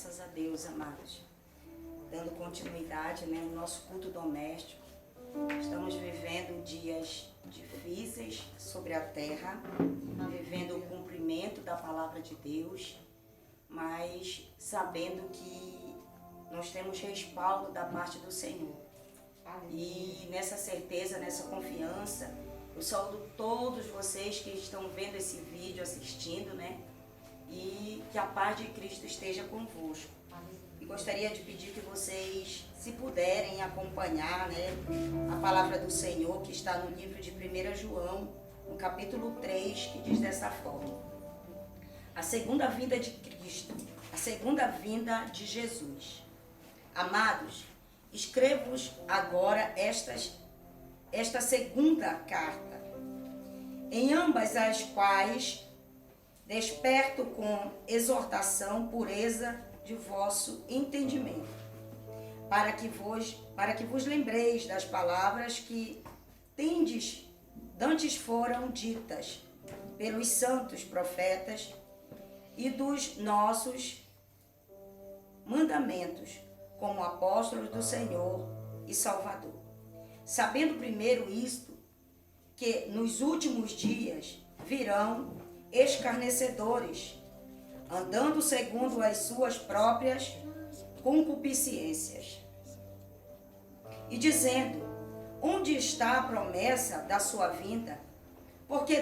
Graças a Deus, amados. Dando continuidade, no nosso culto doméstico. Estamos vivendo dias difíceis sobre a terra, vivendo o cumprimento da palavra de Deus, mas sabendo que nós temos respaldo da parte do Senhor. E nessa certeza, nessa confiança, eu saúdo todos vocês que estão vendo esse vídeo, assistindo, E que a paz de Cristo esteja convosco. E gostaria de pedir que vocês, se puderem, acompanhar, a palavra do Senhor que está no livro de 1 João, no capítulo 3, que diz dessa forma: a segunda vinda de Cristo, a segunda vinda de Jesus. Amados, escrevo-vos agora esta segunda carta, em ambas as quais desperto com exortação pureza de vosso entendimento, para que vos lembreis das palavras que dantes foram ditas pelos santos profetas e dos nossos mandamentos, como apóstolos do Senhor e Salvador. Sabendo primeiro isto, que nos últimos dias virão escarnecedores, andando segundo as suas próprias concupiscências, e dizendo: onde está a promessa da sua vinda? Porque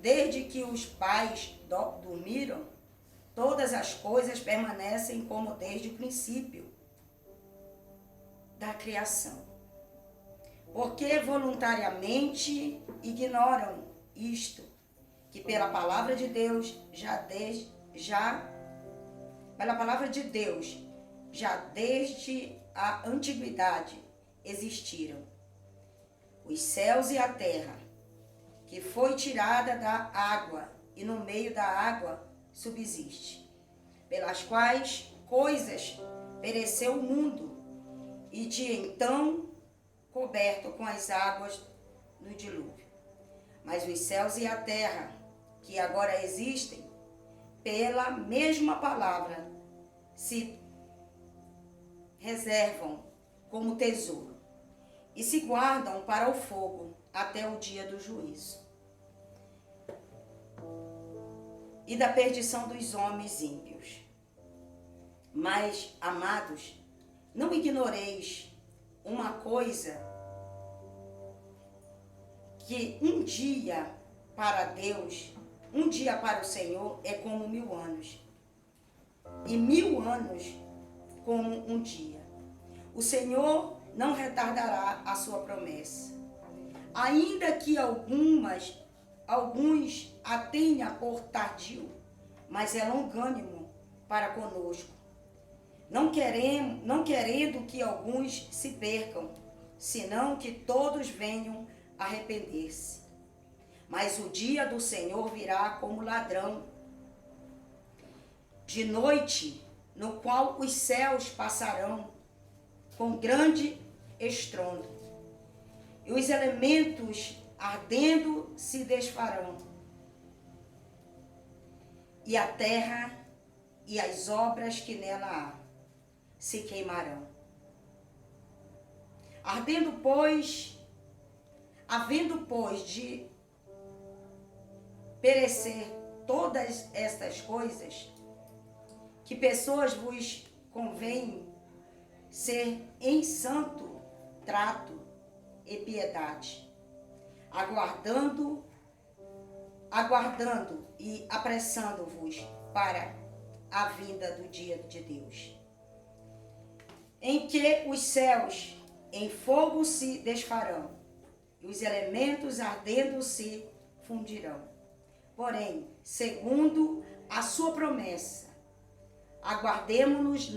desde que os pais dormiram, todas as coisas permanecem como desde o princípio da criação. Porque voluntariamente ignoram isto, que pela palavra de Deus já desde a antiguidade existiram os céus e a terra, que foi tirada da água e no meio da água subsiste, pelas quais coisas pereceu o mundo, e de então coberto com as águas do dilúvio. Mas os céus e a terra, que agora existem, pela mesma palavra, se reservam como tesouro e se guardam para o fogo até o dia do juízo e da perdição dos homens ímpios. Mas, amados, não ignoreis uma coisa, que um dia para Deus, um dia para o Senhor é como 1000 anos, e 1000 anos como um dia. O Senhor não retardará a sua promessa, ainda que alguns a tenha por tardio, mas é longânimo para conosco, não querendo que alguns se percam, senão que todos venham arrepender-se. Mas o dia do Senhor virá como ladrão de noite, no qual os céus passarão com grande estrondo, e os elementos ardendo se desfarão, e a terra e as obras que nela há se queimarão. Havendo, pois, de perecer todas estas coisas, que pessoas vos convém ser em santo trato e piedade, aguardando e apressando-vos para a vinda do dia de Deus, em que os céus em fogo se desfarão, e os elementos ardendo se fundirão. Porém, segundo a sua promessa, aguardemo-nos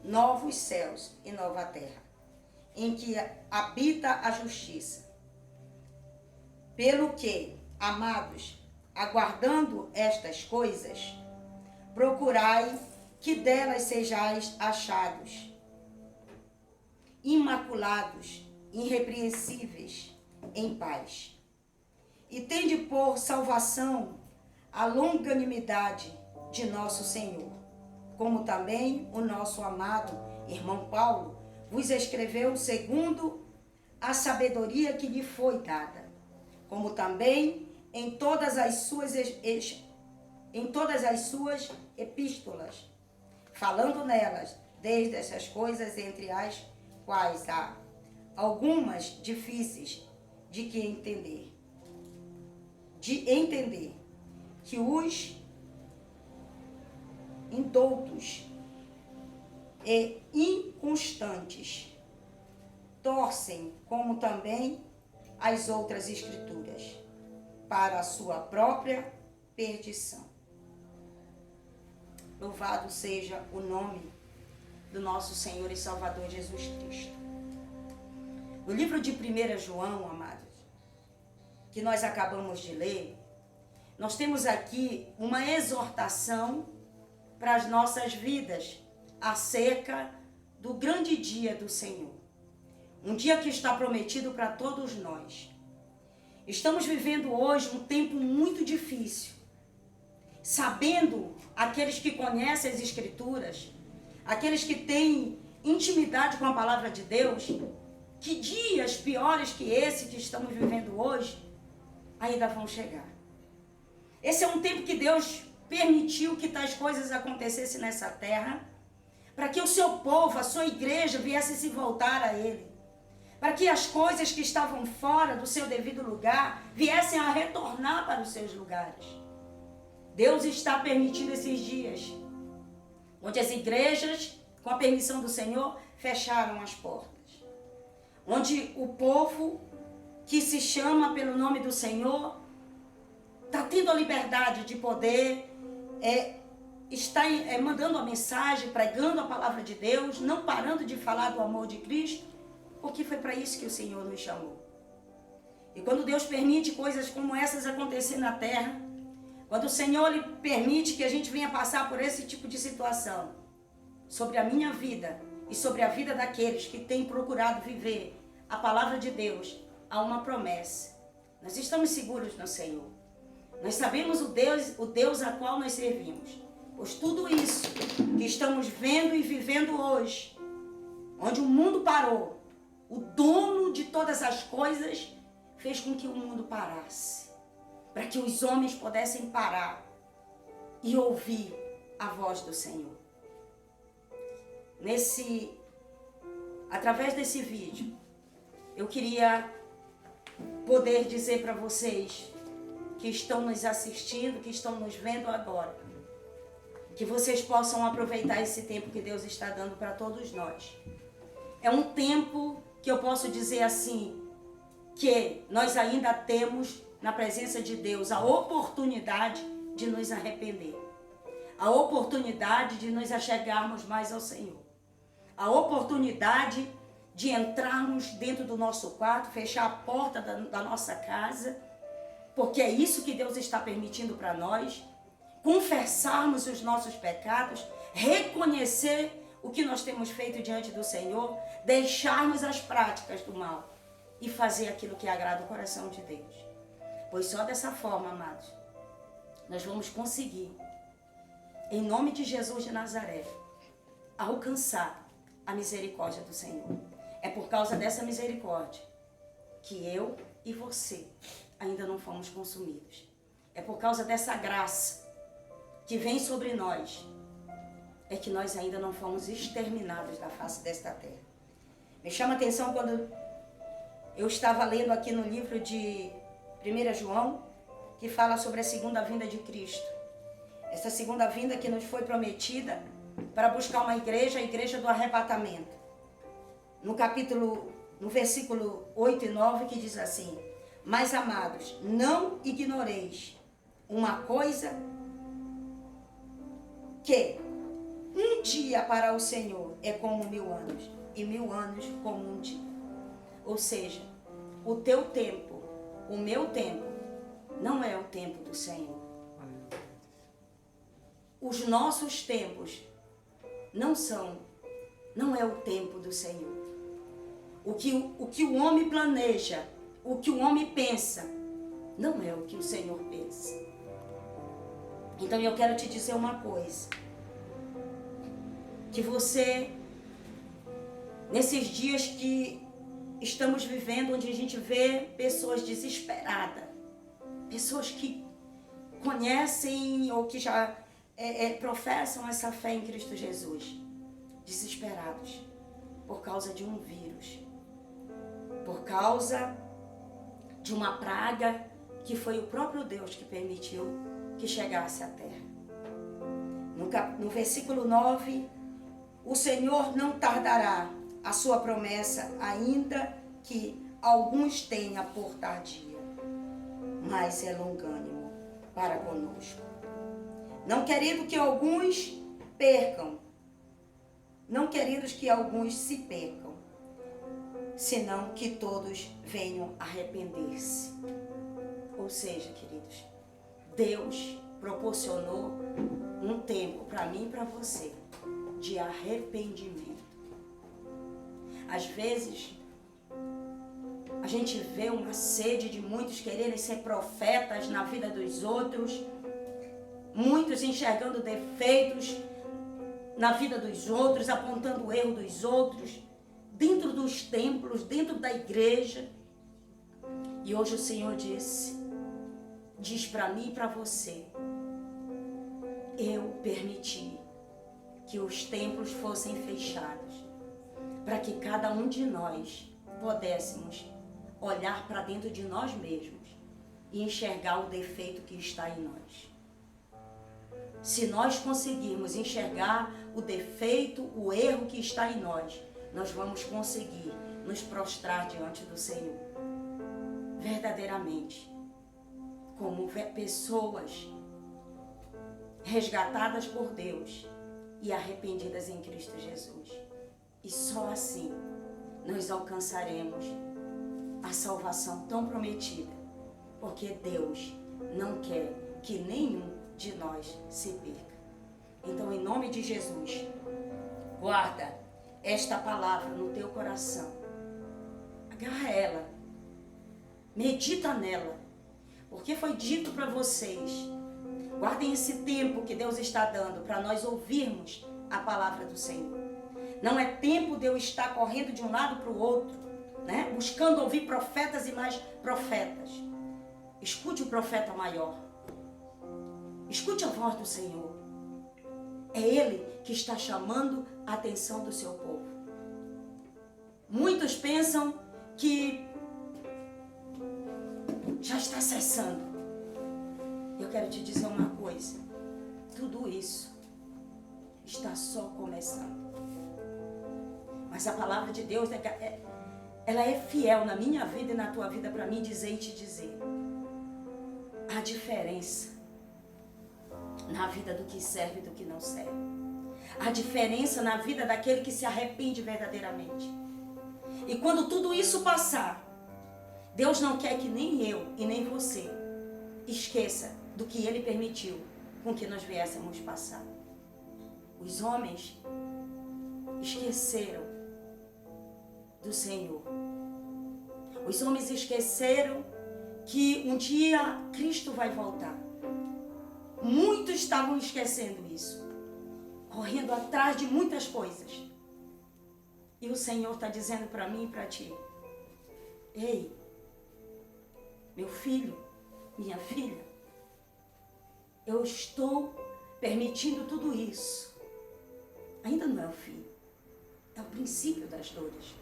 novos céus e nova terra, em que habita a justiça. Pelo que, amados, aguardando estas coisas, procurai que delas sejais achados, imaculados, irrepreensíveis, em paz. E tende por salvação a longanimidade de nosso Senhor, como também o nosso amado irmão Paulo vos escreveu segundo a sabedoria que lhe foi dada, como também em todas as suas epístolas, falando nelas desde essas coisas entre as quais há algumas difíceis de entender, que os indoutos e inconstantes torcem, como também as outras escrituras, para a sua própria perdição. Louvado seja o nome do nosso Senhor e Salvador Jesus Cristo. No livro de 1 João, amados, que nós acabamos de ler, nós temos aqui uma exortação para as nossas vidas acerca do grande dia do Senhor. Um dia que está prometido para todos nós. Estamos vivendo hoje um tempo muito difícil. Sabendo, aqueles que conhecem as Escrituras, aqueles que têm intimidade com a palavra de Deus, que dias piores que esse que estamos vivendo hoje ainda vão chegar. Esse é um tempo que Deus permitiu que tais coisas acontecessem nessa terra, para que o seu povo, a sua igreja, viesse se voltar a Ele. Para que as coisas que estavam fora do seu devido lugar viessem a retornar para os seus lugares. Deus está permitindo esses dias, onde as igrejas, com a permissão do Senhor, fecharam as portas. Onde o povo que se chama pelo nome do Senhor está tendo a liberdade de poder está mandando a mensagem, pregando a palavra de Deus, não parando de falar do amor de Cristo, porque foi para isso que o Senhor nos chamou. E quando Deus permite coisas como essas acontecer na terra, quando o Senhor lhe permite que a gente venha passar por esse tipo de situação, sobre a minha vida e sobre a vida daqueles que têm procurado viver a palavra de Deus, há uma promessa. Nós estamos seguros no Senhor. Nós sabemos o Deus a qual nós servimos. Pois tudo isso que estamos vendo e vivendo hoje, onde o mundo parou, o dono de todas as coisas fez com que o mundo parasse, para que os homens pudessem parar e ouvir a voz do Senhor. Através desse vídeo, eu queria poder dizer para vocês que estão nos assistindo, que estão nos vendo agora, que vocês possam aproveitar esse tempo que Deus está dando para todos nós. É um tempo que eu posso dizer assim, que nós ainda temos na presença de Deus a oportunidade de nos arrepender, a oportunidade de nos achegarmos mais ao Senhor, a oportunidade de entrarmos dentro do nosso quarto, fechar a porta da nossa casa, porque é isso que Deus está permitindo para nós, confessarmos os nossos pecados, reconhecer o que nós temos feito diante do Senhor, deixarmos as práticas do mal e fazer aquilo que agrada o coração de Deus. Pois só dessa forma, amados, nós vamos conseguir, em nome de Jesus de Nazaré, alcançar a misericórdia do Senhor. É por causa dessa misericórdia que eu e você ainda não fomos consumidos. É por causa dessa graça que vem sobre nós, é que nós ainda não fomos exterminados da face desta terra. Me chama a atenção quando eu estava lendo aqui no livro de 1 João, que fala sobre a segunda vinda de Cristo. Essa segunda vinda que nos foi prometida para buscar uma igreja, a igreja do arrebatamento. No versículo 8 e 9, que diz assim: mas, amados, não ignoreis uma coisa, que um dia para o Senhor é como 1000 anos, e 1000 anos como um dia. Ou seja, o teu tempo, o meu tempo, não é o tempo do Senhor. Os nossos tempos não é o tempo do Senhor. O que o homem planeja, o que o homem pensa, não é o que o Senhor pensa. Então eu quero te dizer uma coisa. Que você, nesses dias que estamos vivendo, onde a gente vê pessoas desesperadas, pessoas que conhecem ou que já professam essa fé em Cristo Jesus, desesperados por causa de um vírus, por causa de uma praga que foi o próprio Deus que permitiu que chegasse à terra. No versículo 9, o Senhor não tardará a sua promessa, ainda que alguns tenham por tardia, mas é longânimo para conosco. Não querendo que alguns percam, não querendo que alguns se percam, senão que todos venham arrepender-se. Ou seja, queridos, Deus proporcionou um tempo para mim e para você de arrependimento. Às vezes, a gente vê uma sede de muitos quererem ser profetas na vida dos outros, muitos enxergando defeitos na vida dos outros, apontando o erro dos outros, dentro dos templos, dentro da igreja. E hoje o Senhor diz para mim e para você, eu permiti que os templos fossem fechados, para que cada um de nós pudéssemos olhar para dentro de nós mesmos e enxergar o defeito que está em nós. Se nós conseguirmos enxergar o defeito, o erro que está em nós, nós vamos conseguir nos prostrar diante do Senhor, verdadeiramente, como pessoas resgatadas por Deus e arrependidas em Cristo Jesus. E só assim nós alcançaremos a salvação tão prometida, porque Deus não quer que nenhum de nós se perca. Então, em nome de Jesus, guarda esta palavra no teu coração, agarra ela, medita nela, porque foi dito para vocês. Guardem esse tempo que Deus está dando para nós ouvirmos a palavra do Senhor. Não é tempo de eu estar correndo de um lado para o outro, né? Buscando ouvir profetas e mais profetas. Escute o profeta maior. Escute a voz do Senhor. É Ele que está chamando a atenção do seu povo. Muitos pensam que já está cessando. Eu quero te dizer uma coisa. Tudo isso está só começando. Mas a palavra de Deus, ela é fiel na minha vida e na tua vida para mim dizer e te dizer. A diferença na vida do que serve e do que não serve. A diferença na vida daquele que se arrepende verdadeiramente. E quando tudo isso passar, Deus não quer que nem eu e nem você esqueça do que Ele permitiu com que nós viéssemos passar. Os homens esqueceram do Senhor. Os homens esqueceram que um dia Cristo vai voltar. Muitos estavam esquecendo isso, correndo atrás de muitas coisas. E o Senhor está dizendo para mim e para ti: ei, meu filho, minha filha, eu estou permitindo tudo isso. Ainda não é o fim, é o princípio das dores.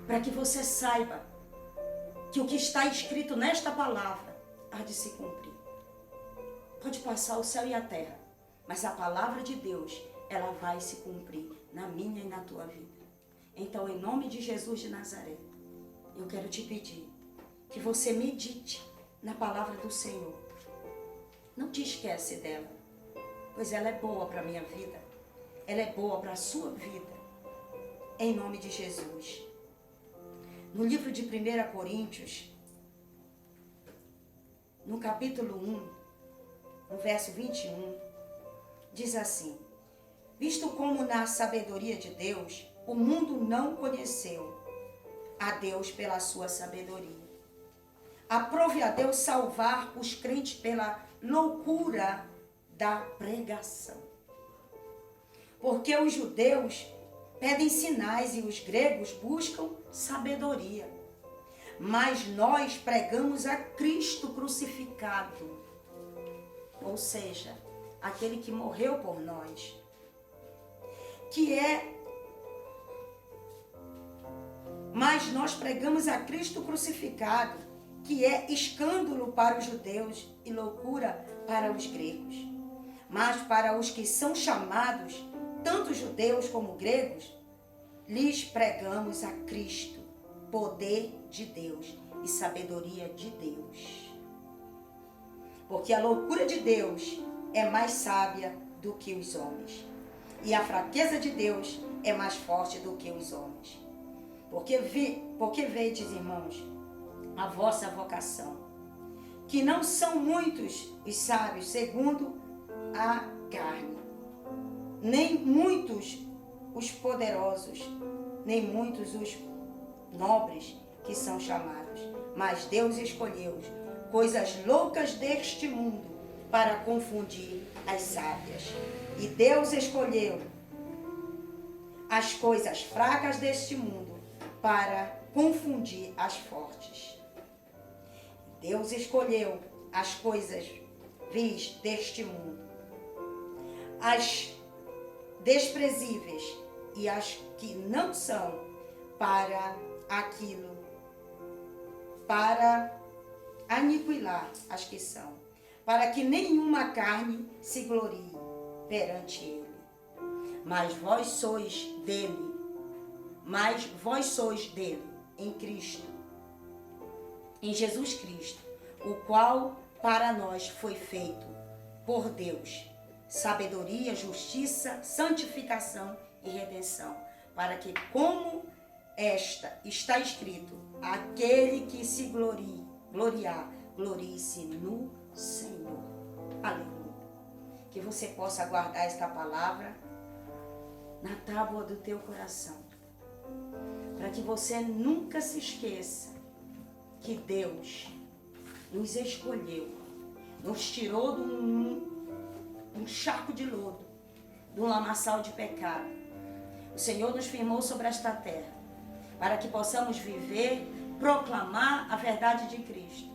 Para que você saiba que o que está escrito nesta palavra há de se cumprir. Pode passar o céu e a terra, mas a palavra de Deus, ela vai se cumprir na minha e na tua vida. Então, em nome de Jesus de Nazaré, eu quero te pedir que você medite na palavra do Senhor. Não te esquece dela, pois ela é boa para a minha vida, ela é boa para a sua vida, em nome de Jesus. No livro de 1 Coríntios, no capítulo 1, no verso 21, diz assim: visto como na sabedoria de Deus, o mundo não conheceu a Deus pela sua sabedoria. Aprove a Deus salvar os crentes pela loucura da pregação. Porque os judeus pedem sinais e os gregos buscam sabedoria. Mas nós pregamos a Cristo crucificado, ou seja, aquele que morreu por nós, mas nós pregamos a Cristo crucificado, que é escândalo para os judeus e loucura para os gregos. Mas para os que são chamados, tanto judeus como gregos, lhes pregamos a Cristo, poder de Deus e sabedoria de Deus. Porque a loucura de Deus é mais sábia do que os homens, e a fraqueza de Deus é mais forte do que os homens. Porque vedes, irmãos, a vossa vocação, que não são muitos os sábios segundo a carne, nem muitos os poderosos, nem muitos os nobres que são chamados, mas Deus escolheu coisas loucas deste mundo para confundir as sábias. E Deus escolheu as coisas fracas deste mundo para confundir as fortes. Deus escolheu as coisas vis deste mundo, as desprezíveis e as que não são, para aquilo, para aniquilar as que são, para que nenhuma carne se glorie perante ele. Mas vós sois dele, em Cristo, em Jesus Cristo, o qual para nós foi feito por Deus sabedoria, justiça, santificação e redenção, para que, como está escrito, aquele que se gloriar, glorie-se no Senhor. Aleluia. Que você possa guardar esta palavra na tábua do teu coração, para que você nunca se esqueça que Deus nos escolheu, nos tirou de um charco de lodo, de um lamaçal de pecado. O Senhor nos firmou sobre esta terra, para que possamos viver, proclamar a verdade de Cristo.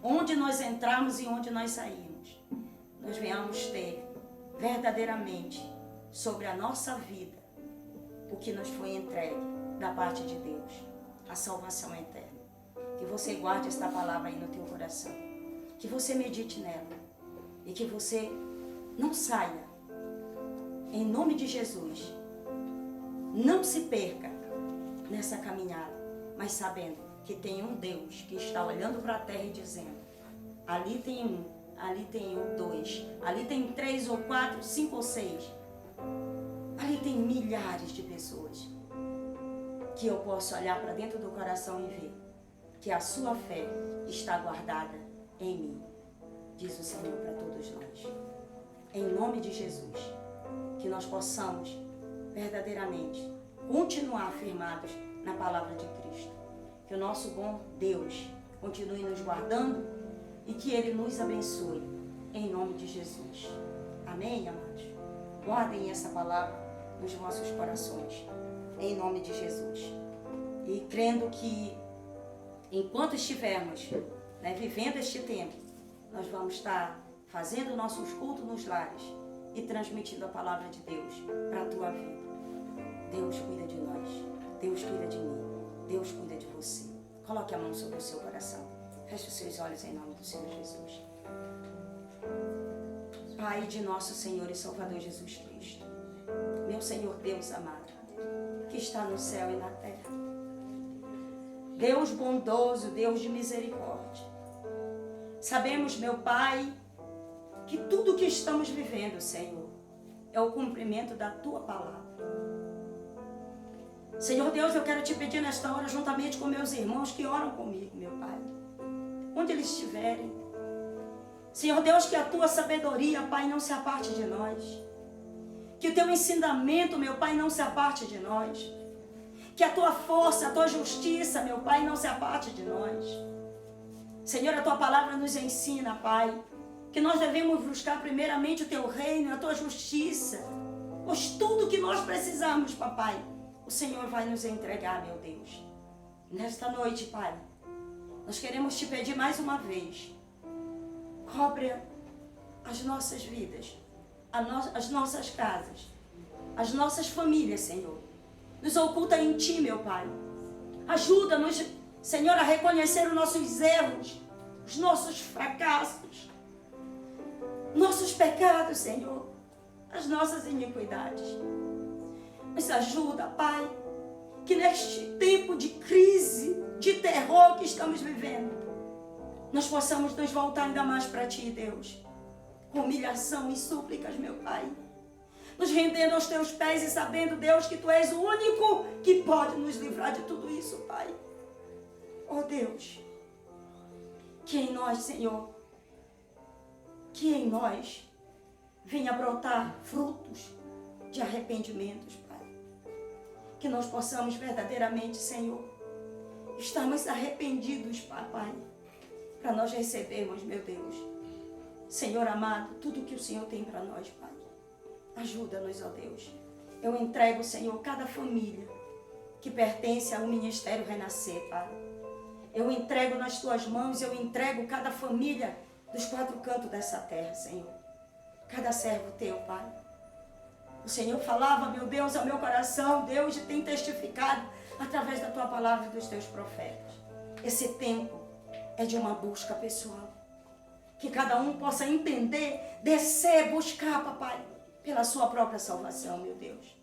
Onde nós entrarmos e onde nós sairmos, nós venhamos ter verdadeiramente sobre a nossa vida o que nos foi entregue da parte de Deus, a salvação eterna. Que você guarde esta palavra aí no teu coração, que você medite nela e que você não saia, em nome de Jesus, não se perca nessa caminhada, mas sabendo que tem um Deus que está olhando para a terra e dizendo: ali tem um, ali tem dois, ali tem 3 ou 4, 5 ou 6, ali tem milhares de pessoas que eu posso olhar para dentro do coração e ver que a sua fé está guardada em mim, diz o Senhor para todos nós. Em nome de Jesus, que nós possamos verdadeiramente continuar firmados na palavra de Cristo. Que o nosso bom Deus continue nos guardando e que Ele nos abençoe, em nome de Jesus. Amém, amados? Guardem essa palavra nos vossos corações, em nome de Jesus. E crendo que, enquanto estivermos vivendo este tempo, nós vamos estar fazendo nossos cultos nos lares e transmitindo a palavra de Deus para a tua vida. Deus cuida de nós, Deus cuida de mim, Deus cuida de você. Coloque a mão sobre o seu coração. Feche os seus olhos em nome do Senhor Jesus. Pai de nosso Senhor e Salvador Jesus Cristo, meu Senhor Deus amado, que está no céu e na terra, Deus bondoso, Deus de misericórdia, sabemos, meu Pai, que tudo que estamos vivendo, Senhor, é o cumprimento da Tua palavra. Senhor Deus, eu quero te pedir nesta hora, juntamente com meus irmãos que oram comigo, meu Pai, onde eles estiverem, Senhor Deus, que a Tua sabedoria, Pai, não se aparte de nós, que o Teu ensinamento, meu Pai, não se aparte de nós, que a Tua força, a Tua justiça, meu Pai, não se aparte de nós. Senhor, a Tua palavra nos ensina, Pai, que nós devemos buscar primeiramente o teu reino, a tua justiça. Pois tudo que nós precisamos, papai, o Senhor vai nos entregar, meu Deus. Nesta noite, Pai, nós queremos te pedir mais uma vez, cobre as nossas vidas, as nossas casas, as nossas famílias, Senhor. Nos oculta em ti, meu Pai. Ajuda-nos, Senhor, a reconhecer os nossos erros, os nossos fracassos, nossos pecados, Senhor, as nossas iniquidades. Nos ajuda, Pai, que neste tempo de crise, de terror que estamos vivendo, nós possamos nos voltar ainda mais para ti, Deus, com humilhação e súplicas, meu Pai, nos rendendo aos teus pés e sabendo, Deus, que tu és o único que pode nos livrar de tudo isso, Pai. Oh Deus, que em nós, Senhor, que em nós venha brotar frutos de arrependimentos, Pai. Que nós possamos verdadeiramente, Senhor, estarmos arrependidos, Pai, para nós recebermos, meu Deus, Senhor amado, tudo que o Senhor tem para nós, Pai. Ajuda-nos, ó Deus. Eu entrego, Senhor, cada família que pertence ao Ministério Renascer, Pai. Eu entrego nas tuas mãos, eu entrego cada família dos 4 cantos dessa terra, Senhor. Cada servo teu, Pai. O Senhor falava, meu Deus, ao meu coração, Deus, e tem testificado através da tua palavra e dos teus profetas. Esse tempo é de uma busca pessoal. Que cada um possa entender, descer, buscar, papai, pela sua própria salvação, meu Deus.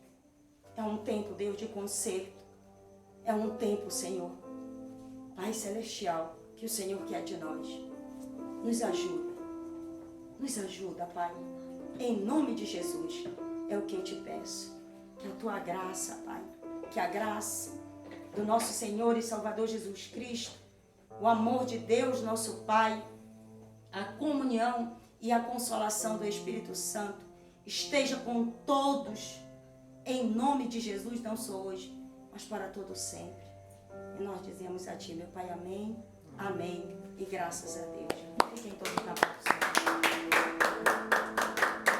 É um tempo, Deus, de conserto. É um tempo, Senhor, Pai Celestial, que o Senhor quer de nós. Nos ajuda, Pai. Em nome de Jesus, é o que eu te peço. Que a tua graça, Pai, que a graça do nosso Senhor e Salvador Jesus Cristo, o amor de Deus, nosso Pai, a comunhão e a consolação do Espírito Santo esteja com todos, em nome de Jesus, não só hoje, mas para todo sempre. E nós dizemos a ti, meu Pai, amém, amém, e graças a Deus. Fiquem todos na paz do Senhor.